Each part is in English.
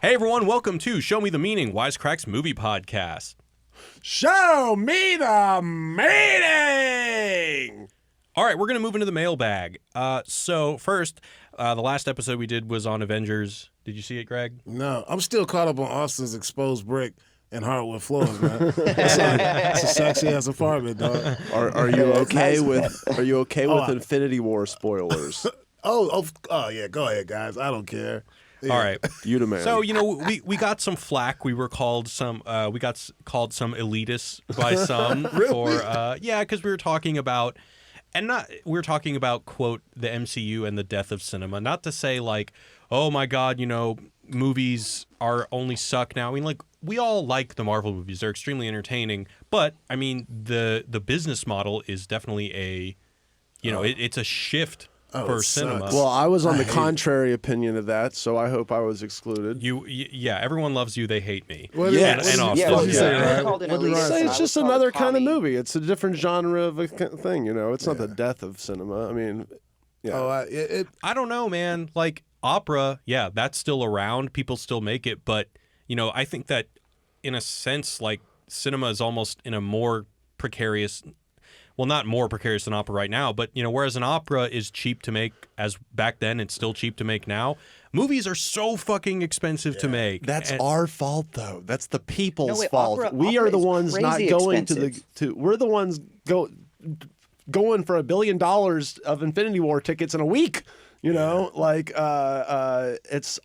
Hey everyone, welcome to Show Me the Meaning, Wisecrack's movie podcast. Show me the meaning! All right, we're going to move into the mailbag. So first, the last episode we did was on Avengers. Did you see it, Greg? No, I'm still caught up on Austin's exposed brick and hardwood floors, man. It's a sexy ass apartment, dog. Are you okay with Infinity War spoilers? Oh yeah, go ahead, guys. I don't care. Yeah. All right. You the man. So, we got some flack. We got called some elitists by some Really? because we were talking about quote the MCU and the death of cinema. Not to say like, oh my God, movies are only suck now. I mean, like, we all like the Marvel movies. They're extremely entertaining, but I mean the business model is definitely it's a shift for cinema. Well, I was on the contrary opinion of that, so I hope I was excluded. Yeah, everyone loves you, they hate me. Yes. And Austin. It's just another kind of movie. It's a different genre of a thing, It's not the death of cinema. I mean, yeah. I don't know, man. Like, opera, yeah, that's still around. People still make it, but, I think that in a sense, like, cinema is almost in a more precarious... Well, not more precarious than opera right now, but, whereas an opera is cheap to make as back then, it's still cheap to make now. Movies are so fucking expensive to make. That's our fault, though. That's the people's fault. Opera we are the ones not going expensive. we're the ones going for $1 billion of Infinity War tickets in a week. It's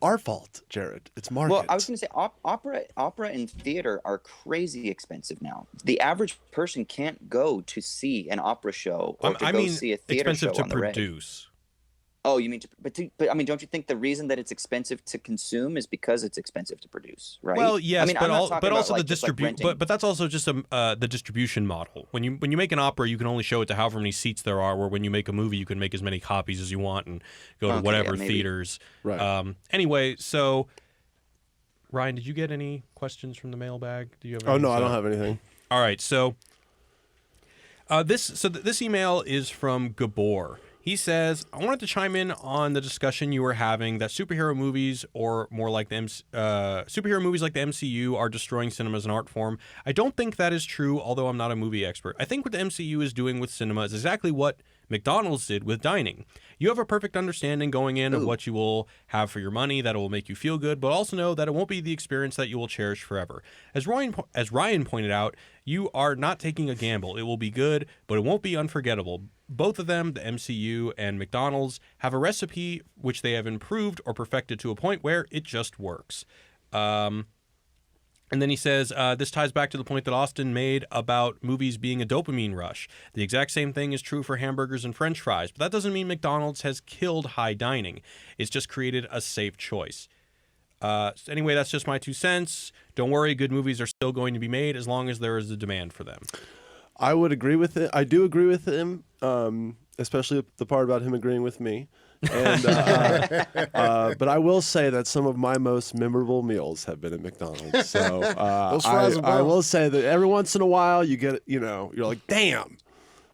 our fault, Jared. It's market. Well, I was going to say opera and theater are crazy expensive now. The average person can't go to see an opera show or see a theater show expensive on to the produce. Oh, you mean but I mean, don't you think the reason that it's expensive to consume is because it's expensive to produce, right? Well, yes, I mean, but also like the distribution. But that's also just the distribution model. When you make an opera, you can only show it to however many seats there are. Where when you make a movie, you can make as many copies as you want and go to whatever theaters. Right. Anyway, so Ryan, did you get any questions from the mailbag? Do you have? Oh no, I don't have anything. All right, so this email is from Gabor. He says, I wanted to chime in on the discussion you were having that superhero movies or more like superhero movies like the MCU are destroying cinema as an art form. I don't think that is true, although I'm not a movie expert. I think what the MCU is doing with cinema is exactly what McDonald's did with dining. You have a perfect understanding going in of what you will have for your money that will make you feel good, but also know that it won't be the experience that you will cherish forever. As Ryan pointed out, you are not taking a gamble. It will be good, but it won't be unforgettable. Both of them, the MCU and McDonald's, have a recipe which they have improved or perfected to a point where it just works. And then he says, this ties back to the point that Austin made about movies being a dopamine rush. The exact same thing is true for hamburgers and French fries, but that doesn't mean McDonald's has killed high dining. It's just created a safe choice. Anyway, that's just my 2 cents. Don't worry, good movies are still going to be made as long as there is a demand for them. I would agree with it. I do agree with him, especially the part about him agreeing with me. And but I will say that some of my most memorable meals have been at McDonald's. So I will say that every once in a while you get, you're like, damn,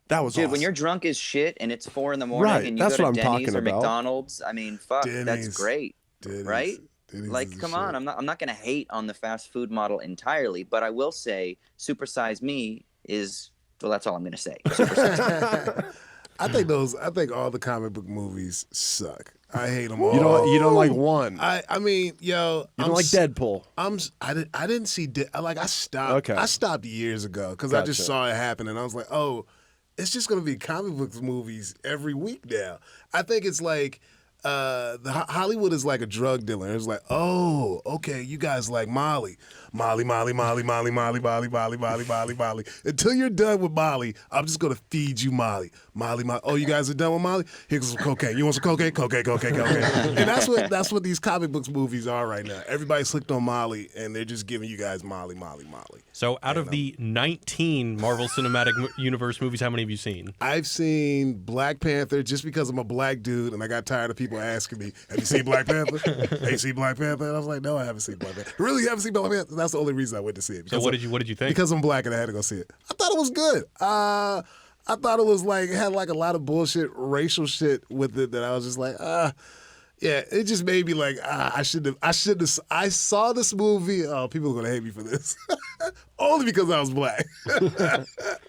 that was awesome. When you're drunk as shit and it's 4 a.m. Right, and you that's go what to I'm Denny's talking or about. McDonald's, I mean, fuck, Denny's. that's great, right? Denny's like, come on, I'm not gonna hate on the fast food model entirely, but I will say, Super Size Me is. Well, that's all I'm gonna say. I think all the comic book movies suck. I hate them all. You don't like one. I mean, yo, you don't like Deadpool. I didn't see. I stopped. Okay. I stopped years ago because I just saw it happen, and I was like, oh, it's just gonna be comic book movies every week now. I think it's like. Hollywood is like a drug dealer. It's like, oh, okay, you guys like Molly. Molly. Until you're done with Molly, I'm just going to feed you Molly. Molly. Oh, you guys are done with Molly? Here's some cocaine. You want some cocaine? Cocaine. And that's what these comic books movies are right now. Everybody's hooked on Molly, and they're just giving you guys Molly. So out of the 19 Marvel Cinematic Universe movies, how many have you seen? I've seen Black Panther just because I'm a black dude, and I got tired of people asking me, have you seen Black Panther? Have you seen Black Panther? And I was like, no, I haven't seen Black Panther. Really, you haven't seen Black Panther? That's the only reason I went to see it. So what did you think? Because I'm black and I had to go see it. I thought it was good. I thought it was like, had like a lot of bullshit, racial shit with it that I was just like, Yeah, it just made me like, I saw this movie. Oh, people are going to hate me for this. Only because I was black.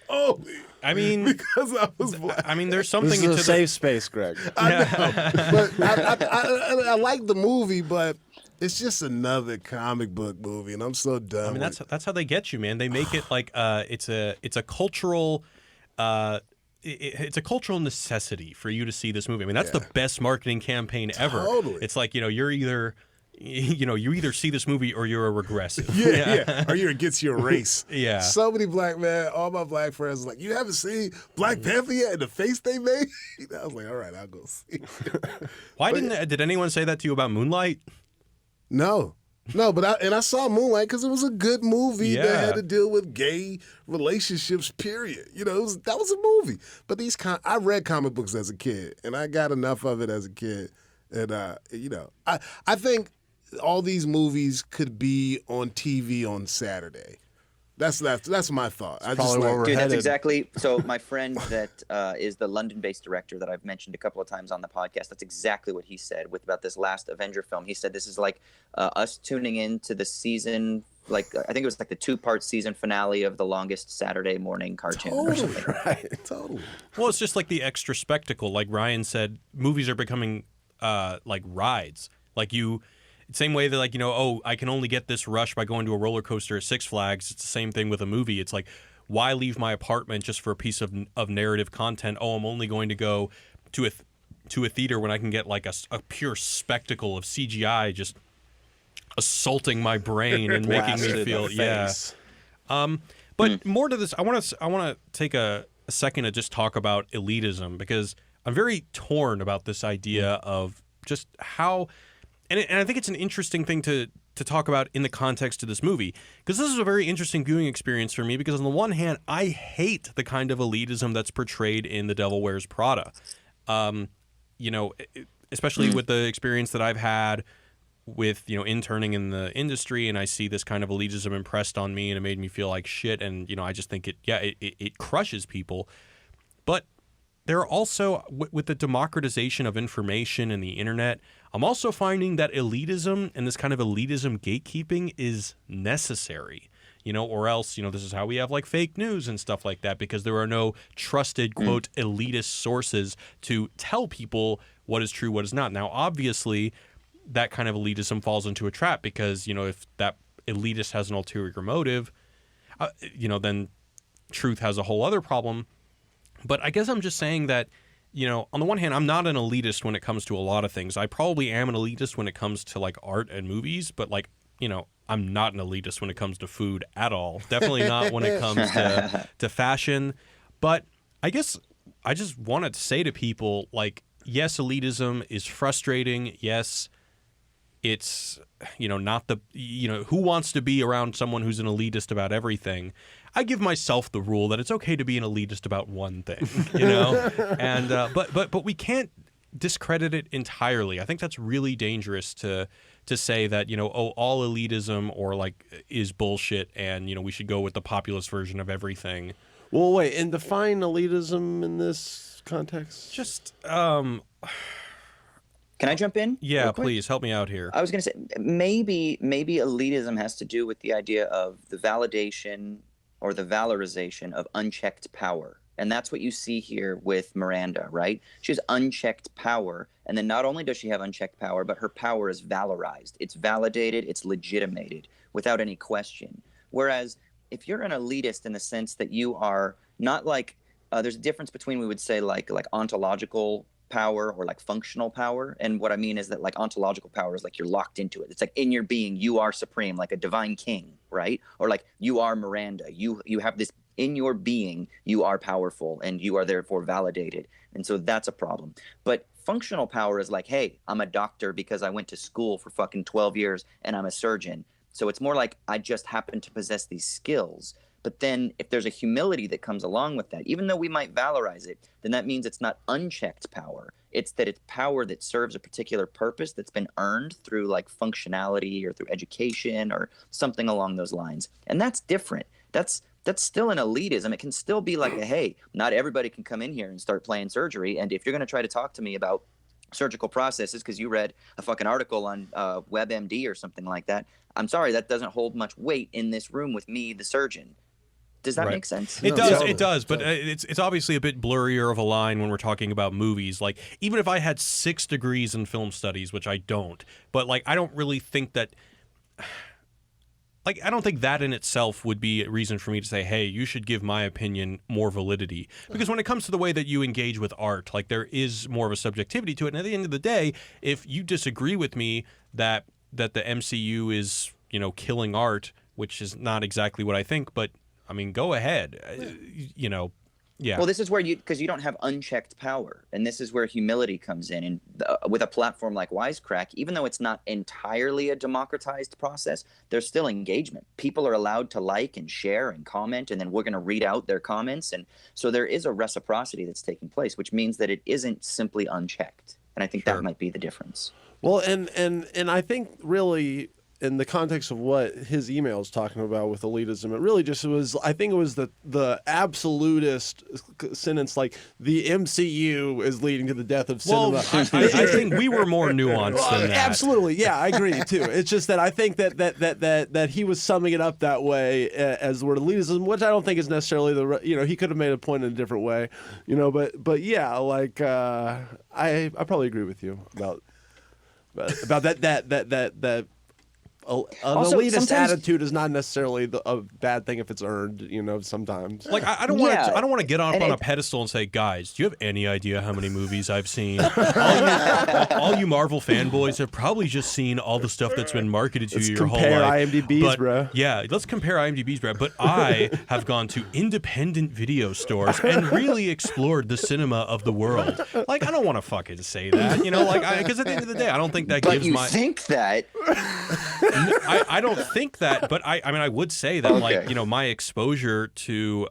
Only. I mean, because I was black. I mean, there's something This is a safe space, Greg. I know. But I like the movie, but it's just another comic book movie, and I'm so done. I mean, that's how they get you, man. They make it like it's a cultural it's a cultural necessity for you to see this movie. I mean, that's the best marketing campaign ever. Totally. It's like, you either see this movie or you're a regressive. Yeah. Or you're against your race. Yeah. So many black men, all my black friends are like, you haven't seen Black Panther yet? And the face they made? I was like, all right, I'll go see it. Did anyone say that to you about Moonlight? No, but I saw Moonlight because it was a good movie that had to deal with gay relationships. Period. That was a movie. But I read comic books as a kid, and I got enough of it as a kid, and I think all these movies could be on TV on Saturday. That's my thought. That's exactly. So my friend that is the London-based director that I've mentioned a couple of times on the podcast, that's exactly what he said about this last Avenger film. He said this is like us tuning into the season, like I think it was like the 2-part season finale of the longest Saturday morning cartoon or something. Right. Totally. Well, it's just like the extra spectacle. Like Ryan said, movies are becoming like rides. Like same way that I can only get this rush by going to a roller coaster at Six Flags. It's the same thing with a movie. It's like, why leave my apartment just for a piece of narrative content? Oh, I'm only going to go to a theater when I can get like a pure spectacle of CGI just assaulting my brain and making me feel But more to this, I want to take a second to just talk about elitism, because I'm very torn about this idea of just how. And I think it's an interesting thing to talk about in the context of this movie, because this is a very interesting viewing experience for me, because on the one hand, I hate the kind of elitism that's portrayed in The Devil Wears Prada. Especially with the experience that I've had with, interning in the industry, and I see this kind of elitism impressed on me, and it made me feel like shit, and, I just think it crushes people. But there are also, with the democratization of information and the internet, I'm also finding that elitism and this kind of elitism gatekeeping is necessary, or else, this is how we have like fake news and stuff like that, because there are no trusted, quote, elitist sources to tell people what is true, what is not. Now, obviously, that kind of elitism falls into a trap, because, if that elitist has an ulterior motive, then truth has a whole other problem. But I guess I'm just saying that, on the one hand, I'm not an elitist when it comes to a lot of things. I probably am an elitist when it comes to like art and movies, but like, I'm not an elitist when it comes to food at all. Definitely not when it comes to fashion. But I guess I just wanted to say to people, like, yes, elitism is frustrating. Yes, it's, not the, who wants to be around someone who's an elitist about everything? I give myself the rule that it's okay to be an elitist about one thing, and but we can't discredit it entirely. I think that's really dangerous to say that, all elitism or like is bullshit, and we should go with the populist version of everything. Well, wait, and define elitism in this context. Just Can I jump in? Yeah, please help me out here. I was going to say maybe elitism has to do with the idea of the validation or the valorization of unchecked power. And that's what you see here with Miranda, right? She has unchecked power. And then not only does she have unchecked power, but her power is valorized. It's validated, it's legitimated without any question. Whereas if you're an elitist in the sense that you are not like, there's a difference between, we would say, like ontological power or like functional power. And what I mean is that like ontological power is like you're locked into it. It's like in your being, you are supreme, like a divine king, right? Or like you are Miranda. You have this in your being, you are powerful and you are therefore validated. And so that's a problem. But functional power is like, hey, I'm a doctor because I went to school for fucking 12 years and I'm a surgeon. So it's more like I just happen to possess these skills. But then if there's a humility that comes along with that, even though we might valorize it, then that means it's not unchecked power. It's that it's power that serves a particular purpose that's been earned through like functionality or through education or something along those lines. And that's different. That's still an elitism. It can still be like, hey, not everybody can come in here and start playing surgery. And if you're going to try to talk to me about surgical processes because you read a fucking article on WebMD or something like that. I'm sorry, that doesn't hold much weight in this room with me, the surgeon. Does that make sense? It No, does. totally. It does. But it's obviously a bit blurrier of a line when we're talking about movies. Like, even if I had 6 degrees in film studies, which I don't, but like, I don't really think that. Like, I don't think that in itself would be a reason for me to say, hey, you should give my opinion more validity. Because when it comes to the way that you engage with art, like, there is more of a subjectivity to it. And at the end of the day, if you disagree with me that the MCU is, killing art, which is not exactly what I think, but, I mean, go ahead. Yeah. Well, this is where because you don't have unchecked power, and this is where humility comes in. And with a platform like Wisecrack, even though it's not entirely a democratized process, there's still engagement. People are allowed to like and share and comment, and then we're going to read out their comments. And so there is a reciprocity that's taking place, which means that it isn't simply unchecked. And I think that might be the difference. Well, and I think really, in the context of what his email is talking about with elitism, it really just was, I think it was the absolutist sentence, like, the MCU is leading to the death of cinema. Well, I think we were more nuanced than that. Absolutely, yeah, I agree too. It's just that I think that he was summing it up that way as the word elitism, which I don't think is necessarily he could have made a point in a different way, but yeah, like I probably agree with you about that. An Also, elitist attitude is not necessarily a bad thing if it's earned, sometimes. Like, I don't want to get up on a pedestal and say, guys, do you have any idea how many movies I've seen? all you Marvel fanboys have probably just seen all the stuff that's been marketed to you your whole life. IMDb's, bro. Yeah, let's compare IMDb's, bro. But I have gone to independent video stores and really explored the cinema of the world. Like, I don't want to fucking say that, because at the end of the day, I don't think that gives my... But you think that... I don't think that, but I mean, I would say that, my exposure to,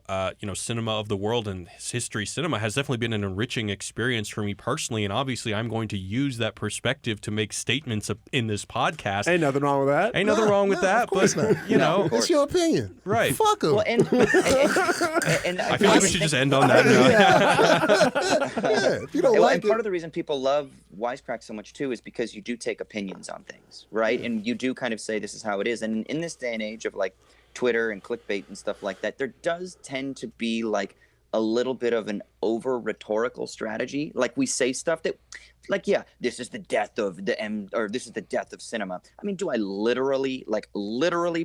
cinema of the world and history cinema has definitely been an enriching experience for me personally. And obviously, I'm going to use that perspective to make statements in this podcast. Ain't nothing wrong with that. Ain't nothing wrong with that, but, it's your opinion. Right. Fuck them. Well, and I feel like we should just end on that note. Yeah, if you don't like and part of the reason people love Wisecrack so much, too, is because you do take opinions on things, right? And you do kind of say this is how it is. And in this day and age of like Twitter and clickbait and stuff like that, there does tend to be like a little bit of an over rhetorical strategy. Like, we say stuff that, like, yeah, this is the death of this is the death of cinema. I mean, do I literally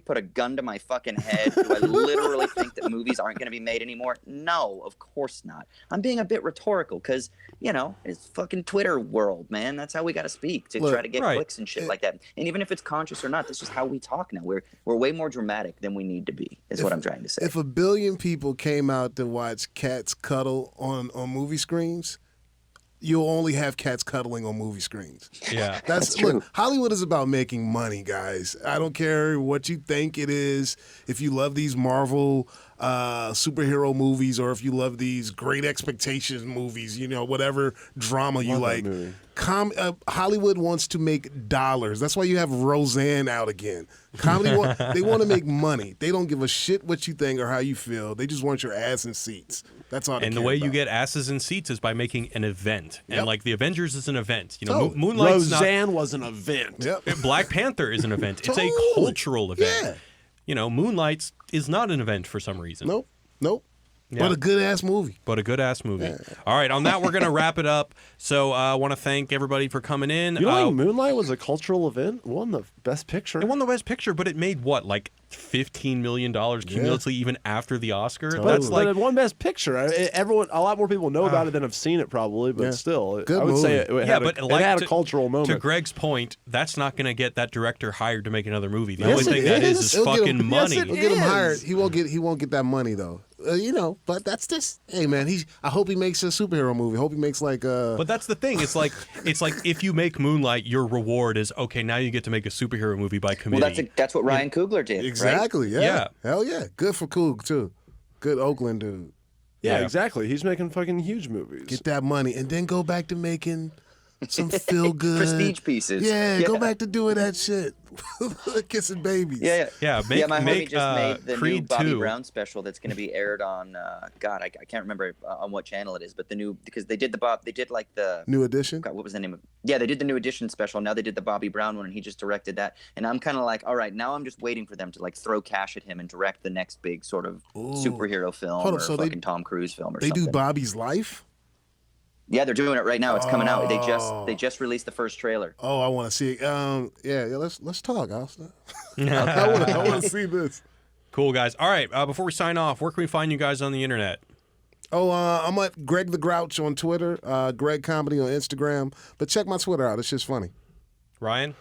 put a gun to my fucking head? Do I literally think that movies aren't going to be made anymore? No, of course not. I'm being a bit rhetorical because, it's fucking Twitter world, man. That's how we got to speak to try to get clicks and shit like that. And even if it's conscious or not, that's just how we talk now. We're way more dramatic than we need to be, is what I'm trying to say. If 1 billion people came out to watch cats cuddle on movie screens, you'll only have cats cuddling on movie screens. Yeah. That's true. Look, Hollywood is about making money, guys. I don't care what you think it is. If you love these Marvel superhero movies, or if you love these Great Expectations movies, whatever drama you like. Hollywood wants to make dollars. That's why you have Roseanne out again. Comedy, they want to make money. They don't give a shit what you think or how you feel. They just want your ass in seats. That's all. And the way you get asses in seats is by making an event. And like the Avengers is an event. Moonlight's Roseanne was an event. Yep. Black Panther is an event. It's a cultural event. Yeah. Moonlight is not an event for some reason. Nope. Yeah. But a good-ass movie. Yeah. All right, on that, we're going to wrap it up. So I want to thank everybody for coming in. You know, Moonlight was a cultural event? It won the Best Picture. It won the Best Picture, but it made what, like $15 million cumulatively even after the Oscar? Totally. But it won Best Picture. A lot more people know about it than have seen it probably, but still. Good I would movie. say it had a cultural moment. To Greg's point, that's not going to get that director hired to make another movie. The only thing that is fucking money. He'll get him hired. He won't get that money, though. But that's just, hey man, I hope he makes a superhero movie. I hope he makes like But that's the thing. It's like if you make Moonlight, your reward is okay. Now you get to make a superhero movie by committee. Well, that's what Ryan Coogler did. Exactly. Right? Yeah. Hell yeah. Good for Coog too. Good Oakland dude. Yeah, exactly. He's making fucking huge movies. Get that money and then go back to making some feel good prestige pieces. Yeah, go back to doing that shit. Kissing babies. Yeah, My homie make just made the Creed new Bobby 2. Brown special that's going to be aired on. God, I can't remember on what channel it is, but the new because they did like the New Edition. God, what was the name of? Yeah, they did the New Edition special. Now they did the Bobby Brown one, and he just directed that. And I'm kind of like, all right, now I'm just waiting for them to like throw cash at him and direct the next big sort of superhero film or fucking Tom Cruise film or something. They do Bobby's life. Yeah, they're doing it right now. It's coming out. They just released the first trailer. Oh, I want to see it. Yeah. Let's talk, Austin. I want to see this. Cool, guys. All right, before we sign off, where can we find you guys on the internet? Oh, I'm at Greg the Grouch on Twitter, Greg Comedy on Instagram. But check my Twitter out. It's just funny. Ryan?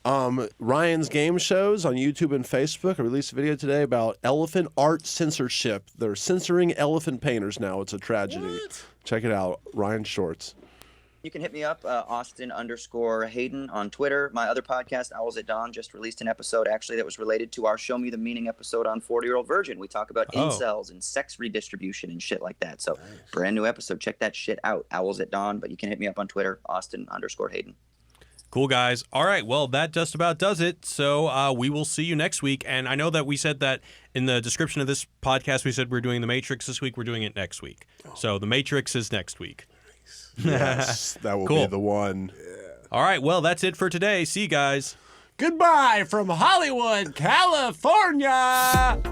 Ryan's Game Shows on YouTube and Facebook. I released a video today about elephant art censorship. They're censoring elephant painters now. It's a tragedy. What? Check it out. Ryan Shorts. You can hit me up, Austin_Hayden on Twitter. My other podcast, Owls at Dawn, just released an episode actually that was related to our Show Me the Meaning episode on 40-Year-Old Virgin. We talk about incels and sex redistribution and shit like that. So brand new episode. Check that shit out. Owls at Dawn. But you can hit me up on Twitter, Austin_Hayden. Cool, guys. All right, well, that just about does it. So we will see you next week. And I know that we said that in the description of this podcast, we said we're doing The Matrix this week. We're doing it next week. So The Matrix is next week. Yes, that will Cool. be the one. All right, well, that's it for today. See you guys. Goodbye from Hollywood, California.